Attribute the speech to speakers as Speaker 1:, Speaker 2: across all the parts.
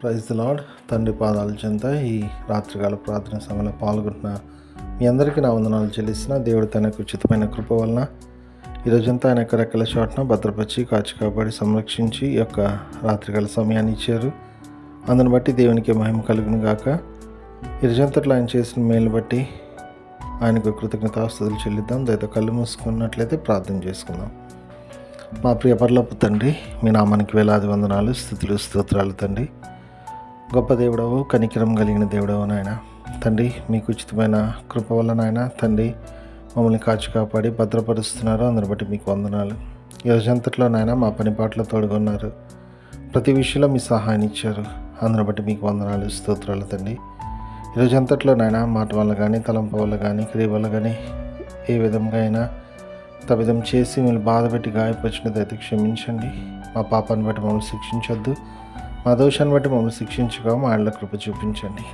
Speaker 1: Praise the lord. తండ్రి పాదాల చెంత ఈ రాత్రికాల ప్రార్థన సమయంలో పాల్గొంటున్న మీ అందరికీ నా వందనాలు చెల్లిస్తున్న దేవుడు తనకు ఉచితమైన కృప వలన ఈరోజంతా ఆయన యొక్క రెక్కల చోటున భద్రపరిచి కాచి కాపాడి సంరక్షించి ఈ యొక్క రాత్రికాల సమయాన్ని ఇచ్చారు. అందుని బట్టి దేవునికి మహిమ కలుగును గాక. ఈరోజంతట్లో ఆయన చేసిన మేలు బట్టి ఆయనకు కృతజ్ఞతాస్తుతులు చెల్లిద్దాం. దయతో కళ్ళు మూసుకున్నట్లయితే ప్రార్థన చేసుకుందాం. మా ప్రియ పరలోకపు తండ్రి, మీ నామానికి వేలాది వందనాలు, స్తుతులు, స్తోత్రాలు తండ్రి. గొప్ప దేవుడవు, కనికరం కలిగిన దేవుడవు నాయన తండ్రి. మీకు ఉచితమైన కృప వల్ల నాయన తండ్రి మమ్మల్ని కాచి కాపాడి భద్రపరుస్తున్నారు. అందరి బట్టి మీకు వందనాలు. ఈ రోజంతట్లో నాయన మా పని పాటలో తోడుగొన్నారు. ప్రతి విషయంలో మీ సహాయాన్ని ఇచ్చారు. అందరి బట్టి మీకు వందనాలు, స్తోత్రాలు తండ్రి. ఈరోజంతట్లో నాయన మాట వల్ల కానీ, తలంపు వల్ల కానీ, క్రియ వల్ల కానీ ఏ విధంగా అయినా తవిధం చేసి మిమ్మల్ని బాధ పెట్టి గాయపరిచినదైతే క్షమించండి. మా పాపాన్ని బట్టి మమ్మల్ని శిక్షించొద్దు. మా దోషాన్ని బట్టి మమ్మల్ని శిక్షించగా మా ఆళ్ళ కృప చూపించండి.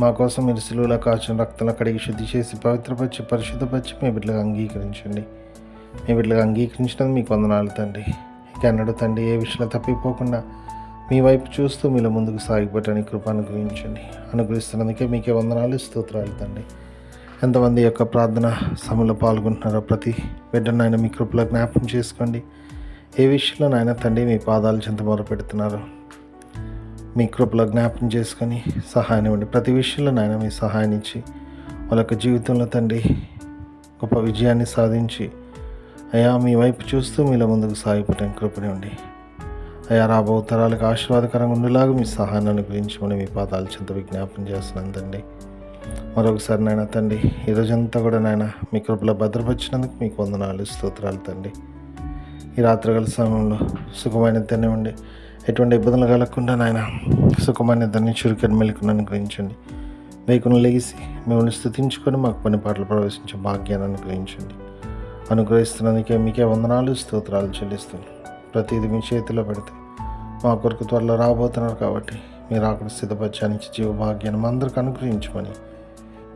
Speaker 1: మా కోసం మీరు సిలువలో కాచిన రక్తంలో కడిగి శుద్ధి చేసి పవిత్రపరిచి పరిశుద్ధపరిచి మీ బిడ్డలకు అంగీకరించండి. మీ బిడ్డలకు అంగీకరించినందుకు మీకు వందనాలు తండ్రి. ఎన్నడూ తండ్రి ఏ విషయంలో తప్పిపోకుండా మీ వైపు చూస్తూ మీలో ముందుకు సాగిపోవటానికి కృప అనుగ్రహిస్తున్నందుకే మీకే వందనాలు, స్తోత్రాలు తండ్రి. ఎంతమంది యొక్క ప్రార్థన సమయంలో పాల్గొంటున్నారో ప్రతి బిడ్డను ఆయన మీ కృపలో జ్ఞాపకం చేసుకోండి. ఏ విషయంలో నాయన తండ్రి మీ పాదాలు చెంత మొదలుపెడుతున్నారో మీ కృపలో జ్ఞాపకం చేసుకొని సహాయం ఇవ్వండి. ప్రతి విషయంలో నాయన మీ సహాయం ఇచ్చి వాళ్ళ యొక్క జీవితంలో తండ్రి గొప్ప విజయాన్ని సాధించి అయా మీ వైపు చూస్తూ మీలో ముందుకు సాగిపోవడానికి కృపనివ్వండి. అయా రాబో తరాలకు ఆశీర్వాదకరంగా ఉండేలాగా మీ సహాయాన్ని అనుగ్రహించమని మీ పాదాలు చెంత విజ్ఞాపనం చేస్తున్నాను తండ్రి. మరొకసారి నాయన తండ్రి ఈరోజంతా కూడా నాయన మీ కృపలో భద్రపరిచినందుకు మీకు వందనాలు, స్తోత్రాలు తండ్రి. ఈ రాత్రికాల సమయంలో సుఖమైన నిద్రనివ్వండి. ఎటువంటి ఇబ్బందులు కలగకుండా నాయన సుఖమైన నిద్రని చురుకని మెలుకుని అనుగ్రహించండి. వేకును లేచి మిమ్మల్ని స్తుతించుకొని మాకు పని పాటలు ప్రవేశించే భాగ్యాన్ని అనుగ్రహిస్తున్నందుకే మీకే వందనాలు, స్తోత్రాలు చెల్లిస్తున్నాను. ప్రతిదీ మీ చేతిలో పెడితే మా కొరకు త్వరలో రాబోతున్నారు కాబట్టి మీరు అక్కడ స్థితపరచానికి జీవ భాగ్యాన్ని మా అందరికి అనుగ్రహించమని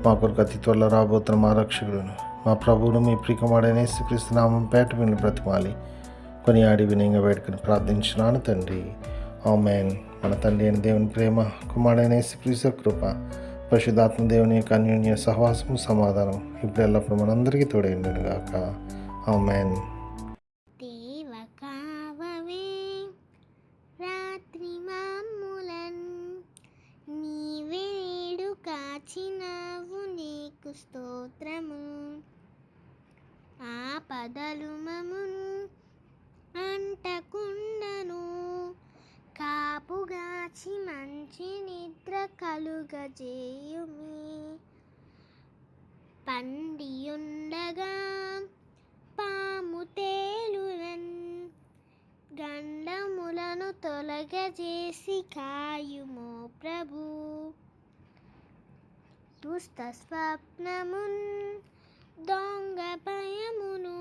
Speaker 1: మా కొరకు అతి త్వరలో రాబోతున్న మా రక్షకుడును మా ప్రభువును మీ ప్రియకుమారుడైన యేసుక్రీస్తు నామం పేట విని బ్రతిమాలి కొనియాడి వినయంగా వేడుకొని ప్రార్థించున్నాను తండ్రి. ఆమేన్. మన తండ్రి అయిన దేవుని ప్రేమ, కుమారుడైన యేసుక్రీస్తు కృప, పరిశుద్ధాత్మ దేవుని యొక్క అన్యోన్య సహవాసము, సమాధానం ఇప్పుడు ఎల్లప్పుడు మనందరికీ తోడైండును గాక. ఆమేన్.
Speaker 2: కాచినావు నీకు స్తోత్రము. ఆపదలు మమ్మును అంటకుండను, కాపుగాచి మంచి నిద్ర కలుగజేయుమి. పండియుండగా పాము తేలునన్, గండములను తొలగజేసి కాయుమో ప్రభు. దుష్ట స్వప్నమున్ దొంగ భయమును,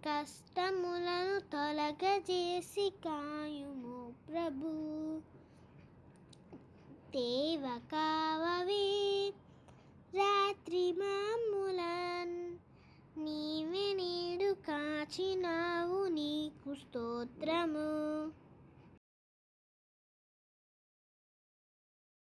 Speaker 2: కష్టములను తొలగజేసి కాయుము ప్రభు. దేవ కావవే రాత్రి మమ్ములన్, నీవే నేడు కాచినావు నీకు స్తోత్రము.